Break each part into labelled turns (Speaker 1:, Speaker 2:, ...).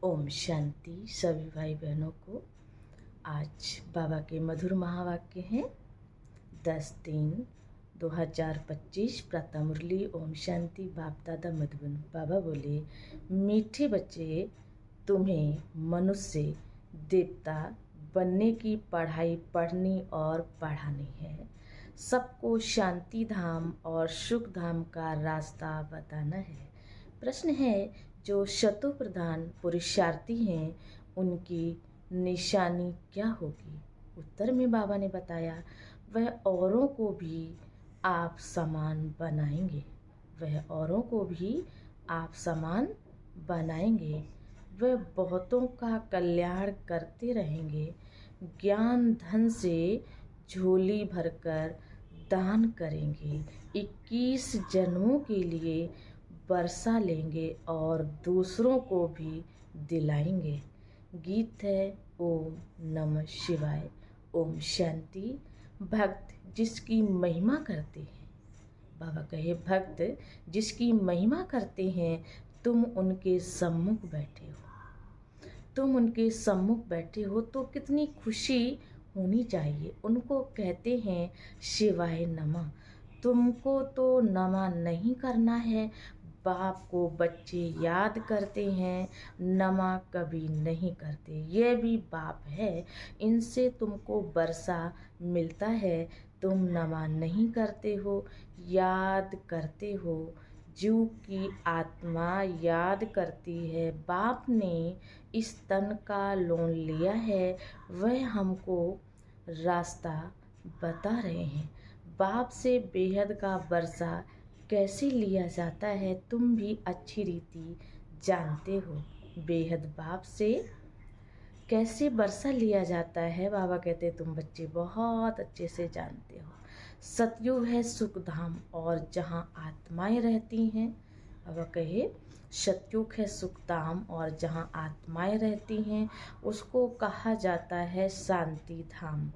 Speaker 1: ओम शांति सभी भाई बहनों को। आज बाबा के मधुर महावाक्य हैं 10/3/2025 प्रातः मुरली। ओम शांति। बाप दादा मधुबन। बाबा बोले, मीठे बच्चे, तुम्हें मनुष्य देवता बनने की पढ़ाई पढ़नी और पढ़ानी है। सबको शांति धाम और सुख धाम का रास्ता बताना है। प्रश्न है, जो शतो प्रधान पुरुषार्थी हैं उनकी निशानी क्या होगी? उत्तर में बाबा ने बताया, वह औरों को भी आप समान बनाएंगे। वह औरों को भी आप समान बनाएंगे। वह बहुतों का कल्याण करते रहेंगे। ज्ञान धन से झोली भरकर दान करेंगे। 21 जन्मों के लिए वर्षा लेंगे और दूसरों को भी दिलाएंगे। गीत है ओम नमः शिवाय। ओम शांति। भक्त जिसकी महिमा करते हैं, बाबा कहे, भक्त जिसकी महिमा करते हैं, तुम उनके सम्मुख बैठे हो। तुम उनके सम्मुख बैठे हो तो कितनी खुशी होनी चाहिए। उनको कहते हैं शिवाय नमः। तुमको तो नमः नहीं करना है। बाप को बच्चे याद करते हैं, नमा कभी नहीं करते। ये भी बाप है, इनसे तुमको वर्षा मिलता है। तुम नमा नहीं करते हो, याद करते हो। जीव की आत्मा याद करती है। बाप ने इस तन का लोन लिया है, वह हमको रास्ता बता रहे हैं। बाप से बेहद का वर्षा कैसे लिया जाता है, तुम भी अच्छी रीति जानते हो। बेहद बाप से कैसे वर्षा लिया जाता है, बाबा कहते तुम बच्चे बहुत अच्छे से जानते हो। सतयुग है सुख धाम और जहाँ आत्माएं रहती हैं, बाबा कहे सतयुग है सुख धाम और जहाँ आत्माएं रहती हैं उसको कहा जाता है शांति धाम।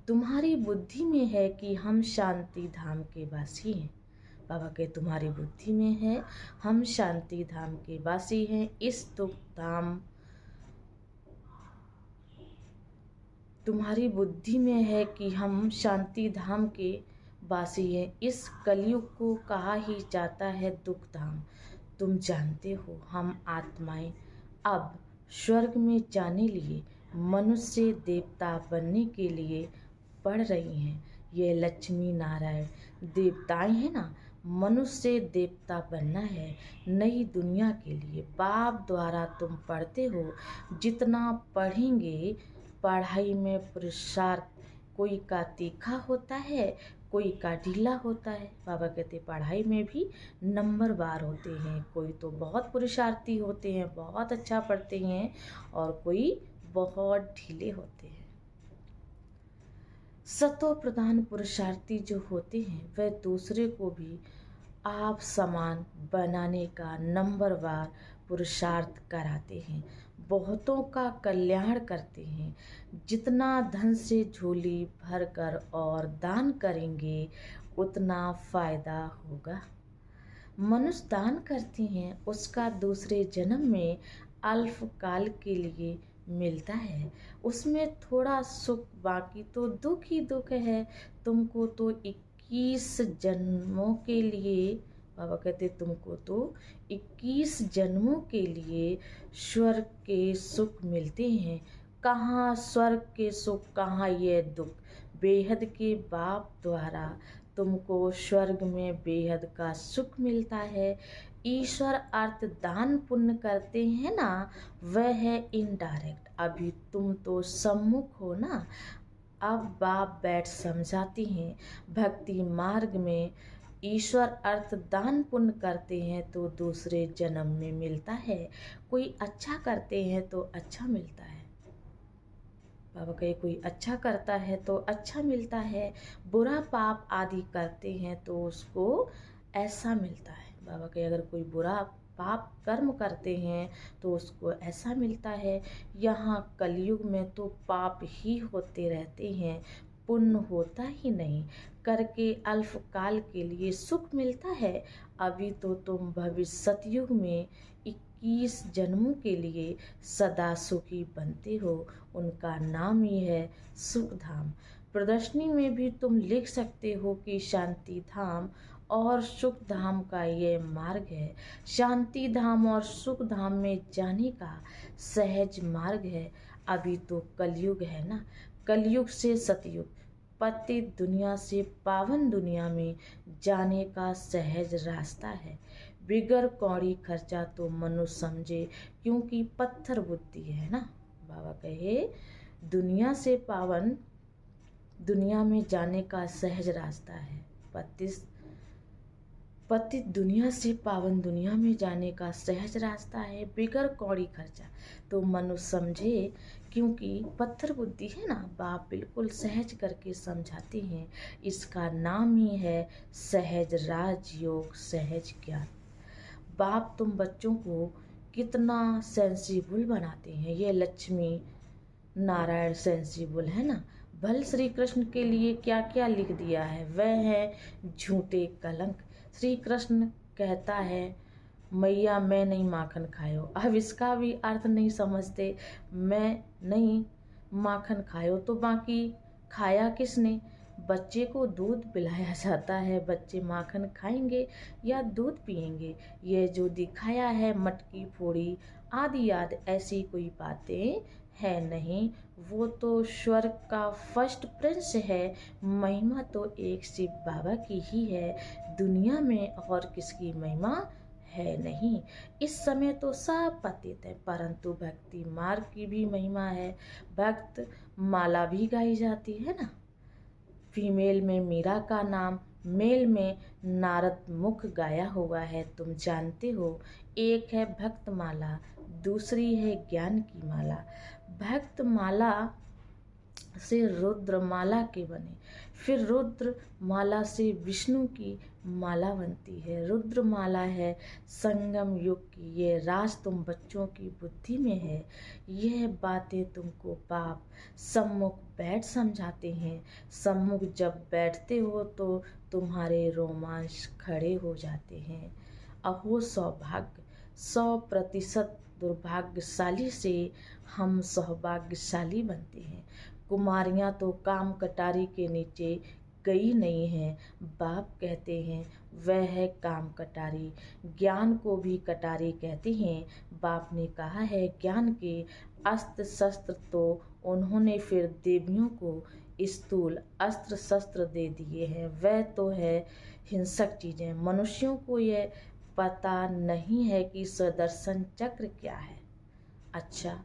Speaker 1: तुम्हारी बुद्धि में है कि हम शांति धाम के वासी हैं। बाबा के तुम्हारी बुद्धि में है हम शांति धाम के वासी हैं। इस दुख धाम तुम्हारी बुद्धि में है कि हम शांति धाम के वासी हैं। इस कलयुग को कहा ही जाता है दुख धाम। तुम जानते हो हम आत्माएं अब स्वर्ग में जाने लिए मनुष्य देवता बनने के लिए पढ़ रही हैं। ये लक्ष्मी नारायण देवताएं हैं ना, मनुष्य देवता बनना है नई दुनिया के लिए। बाप द्वारा तुम पढ़ते हो। जितना पढ़ेंगे, पढ़ाई में पुरुषार्थ कोई का तीखा होता है, कोई का ढीला होता है। बाबा कहते पढ़ाई में भी नंबर बार होते हैं। कोई तो बहुत पुरुषार्थी होते हैं, बहुत अच्छा पढ़ते हैं, और कोई बहुत ढीले होते हैं। सतो प्रधान पुरुषार्थी जो होते हैं वह दूसरे को भी आप समान बनाने का नंबरवार पुरुषार्थ कराते हैं। बहुतों का कल्याण करते हैं। जितना धन से झोली भरकर और दान करेंगे उतना फायदा होगा। मनुष्य दान करते हैं, उसका दूसरे जन्म में अल्पकाल के लिए मिलता है। उसमें थोड़ा सुख, बाकी तो दुख ही दुख है। तुमको तो 21 जन्मों के लिए, बाबा कहते तुमको तो 21 जन्मों के लिए स्वर्ग के सुख मिलते हैं। कहाँ स्वर्ग के सुख, कहाँ ये दुख। बेहद के बाप द्वारा तुमको स्वर्ग में बेहद का सुख मिलता है। ईश्वर अर्थ दान पुण्य करते हैं ना, वह है इनडायरेक्ट। अभी तुम तो सम्मुख हो ना। अब बाप बैठ समझाती हैं, भक्ति मार्ग में ईश्वर अर्थ दान पुण्य करते हैं तो दूसरे जन्म में मिलता है। कोई अच्छा करते हैं तो अच्छा मिलता है। बाबा कहे कोई अच्छा करता है तो अच्छा मिलता है, बुरा पाप आदि करते हैं तो उसको ऐसा मिलता है। बाबा कहे अगर कोई बुरा पाप कर्म करते हैं तो उसको ऐसा मिलता है। यहाँ कलयुग में तो पाप ही होते रहते हैं। पुण्य होता ही नहीं, करके अल्पकाल के लिए सुख मिलता है। अभी तो तुम भविष्य सतयुग में 21 जन्मों के लिए सदा सुखी बनते हो। उनका नाम ही है सुख धाम। प्रदर्शनी में भी तुम लिख सकते हो कि शांति धाम और सुख धाम का ये मार्ग है। शांति धाम और सुख धाम में जाने का सहज मार्ग है। अभी तो कलयुग है ना, कलयुग से सतयुग, पतित दुनिया से पावन दुनिया में जाने का सहज रास्ता है। बिगर कौड़ी खर्चा तो मनुष्य समझे, क्योंकि पत्थर बुद्धि है ना। बाबा कहे दुनिया से पावन दुनिया में जाने का सहज रास्ता है। पतित दुनिया से पावन दुनिया में जाने का सहज रास्ता है, बिगर कौड़ी खर्चा तो मनुष्य समझे, क्योंकि पत्थर बुद्धि है ना। बाप बिल्कुल सहज करके समझाते हैं। इसका नाम ही है सहज राजयोग, सहज ज्ञान। बाप तुम बच्चों को कितना सेंसिबल बनाते हैं। ये लक्ष्मी नारायण सेंसिबल है ना। भल श्री कृष्ण के लिए क्या क्या लिख दिया है, वह है झूठे कलंक। श्री कृष्ण कहता है मैया मैं नहीं माखन खायो। अब इसका भी अर्थ नहीं समझते, मैं नहीं माखन खायो तो बाकी खाया किसने। बच्चे को दूध पिलाया जाता है, बच्चे माखन खाएंगे या दूध पिएंगे। ये जो दिखाया है मटकी फोड़ी आदि आदि ऐसी कोई बातें है नहीं। वो तो स्वर्ग का फर्स्ट प्रिंस है। महिमा तो एक शिव बाबा की ही है, दुनिया में और किसकी महिमा है नहीं। इस समय तो सब पतित है, परंतु भक्ति मार्ग की भी महिमा है। भक्त माला भी गाई जाती है ना। फीमेल में मीरा का नाम, मेल में नारद मुख गाया हुआ है। तुम जानते हो, एक है भक्त माला, दूसरी है ज्ञान की माला। भक्त माला से रुद्र माला के बने, फिर रुद्र माला से विष्णु की माला बनती है। रुद्र माला है संगम युग की। ये राज तुम बच्चों की बुद्धि में है। यह बातें तुमको बाप सम्मुख बैठ समझाते हैं। सम्मुख जब बैठते हो तो तुम्हारे रोमांच खड़े हो जाते हैं। अहो सौभाग्य, 100% दुर्भाग्यशाली से हम सौभाग्यशाली बनते हैं। कुमारियाँ तो काम कटारी के नीचे गई नहीं हैं। बाप कहते हैं वह है काम कटारी। ज्ञान को भी कटारी कहते हैं। बाप ने कहा है ज्ञान के अस्त्र शस्त्र तो उन्होंने फिर देवियों को स्थूल अस्त्र शस्त्र दे दिए हैं। वह तो है हिंसक चीज़ें। मनुष्यों को यह पता नहीं है कि सुदर्शन चक्र क्या है। अच्छा,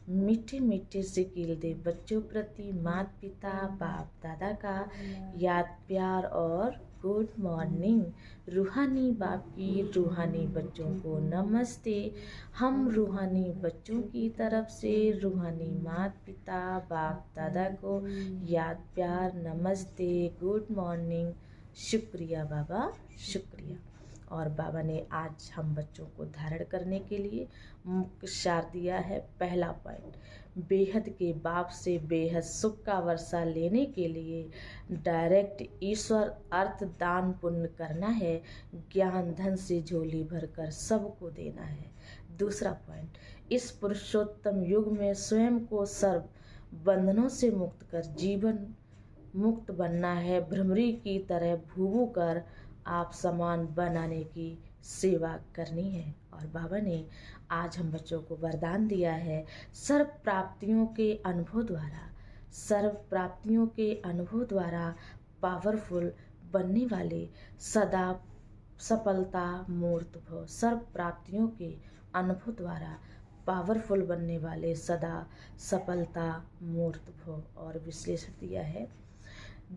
Speaker 1: मीठे मीठे से कील दे बच्चों प्रति माता पिता बाप दादा का याद प्यार और गुड मॉर्निंग। रूहानी बाप की रूहानी बच्चों को नमस्ते। हम रूहानी बच्चों की तरफ से रूहानी माता पिता बाप दादा को याद प्यार नमस्ते गुड मॉर्निंग। शुक्रिया बाबा, शुक्रिया। और बाबा ने आज हम बच्चों को धारण करने के लिए मुख्य सार दिया है। पहला पॉइंट, बेहद के बाप से बेहद सुख का वर्षा लेने के लिए डायरेक्ट ईश्वर अर्थ दान पुण्य करना है। ज्ञान धन से झोली भरकर सबको देना है। दूसरा पॉइंट, इस पुरुषोत्तम युग में स्वयं को सर्व बंधनों से मुक्त कर जीवन मुक्त बनना है। भ्रमरी की तरह भूभू कर आप समान बनाने की सेवा करनी है। और बाबा ने आज हम बच्चों को वरदान दिया है सर्व प्राप्तियों के अनुभव द्वारा, सर्व प्राप्तियों के अनुभव द्वारा पावरफुल बनने वाले सदा सफलता मूर्त भव। सर्व प्राप्तियों के अनुभव द्वारा पावरफुल बनने वाले सदा सफलता मूर्त भव। और विश्लेषण दिया है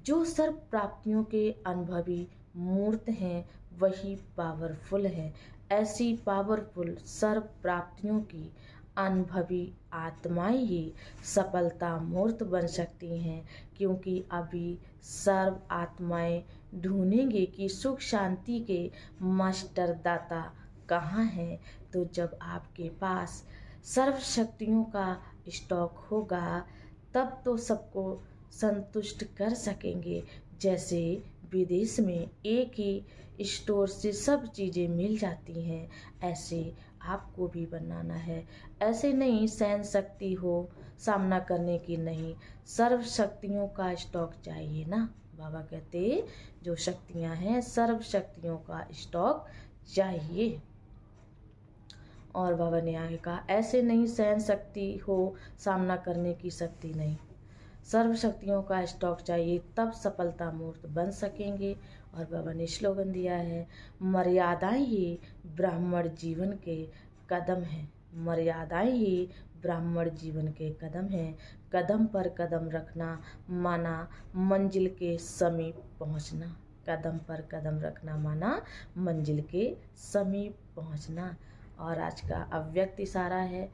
Speaker 1: जो सर्व प्राप्तियों के अनुभवी मूर्त हैं वही पावरफुल है। ऐसी पावरफुल सर्व प्राप्तियों की अनुभवी आत्माएं ही सफलता मूर्त बन सकती हैं, क्योंकि अभी सर्व आत्माएं ढूंढेंगे कि सुख शांति के मास्टर दाता कहाँ हैं। तो जब आपके पास सर्व शक्तियों का स्टॉक होगा तब तो सबको संतुष्ट कर सकेंगे। जैसे विदेश में एक ही स्टोर से सब चीज़ें मिल जाती हैं, ऐसे आपको भी बनाना है। ऐसे नहीं सहन शक्ति हो सामना करने की, नहीं, सर्व शक्तियों का स्टॉक चाहिए ना। बाबा कहते जो शक्तियां हैं सर्व शक्तियों का स्टॉक चाहिए। और बाबा ने आगे कहा ऐसे नहीं सहन शक्ति हो सामना करने की शक्ति नहीं, सर्व शक्तियों का स्टॉक चाहिए, तब सफलता मूर्त बन सकेंगे। और बाबा ने स्लोगन दिया है, मर्यादाएं ही ब्राह्मण जीवन के कदम हैं, मर्यादाएं ही ब्राह्मण जीवन के कदम हैं, कदम पर कदम रखना माना मंजिल के समीप पहुंचना, कदम पर कदम रखना माना मंजिल के समीप पहुंचना। और आज का अव्यक्त इशारा है,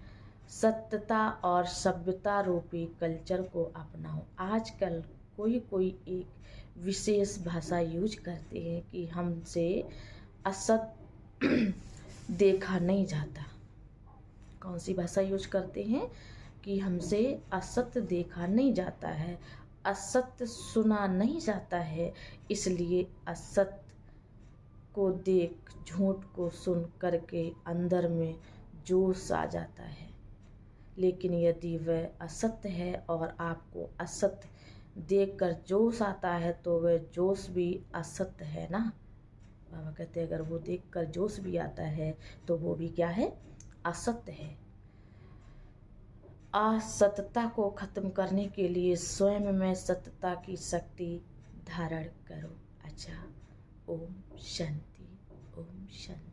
Speaker 1: सत्यता और सभ्यता रूपी कल्चर को अपनाओ। आजकल कोई एक विशेष भाषा यूज करते हैं कि हमसे असत देखा नहीं जाता। कौन सी भाषा यूज करते हैं कि हमसे असत्य देखा नहीं जाता है, असत्य सुना नहीं जाता है, इसलिए असत्य को देख झूठ को सुन करके अंदर में जोश आ जाता है। लेकिन यदि वह असत्य है और आपको असत्य देखकर जोश आता है तो वह जोश भी असत्य है ना। बाबा कहते हैं अगर वो देखकर जोश भी आता है तो वो भी क्या है, असत्य है। असत्यता को खत्म करने के लिए स्वयं में सत्यता की शक्ति धारण करो। अच्छा, ओम शांति, ओम शांति।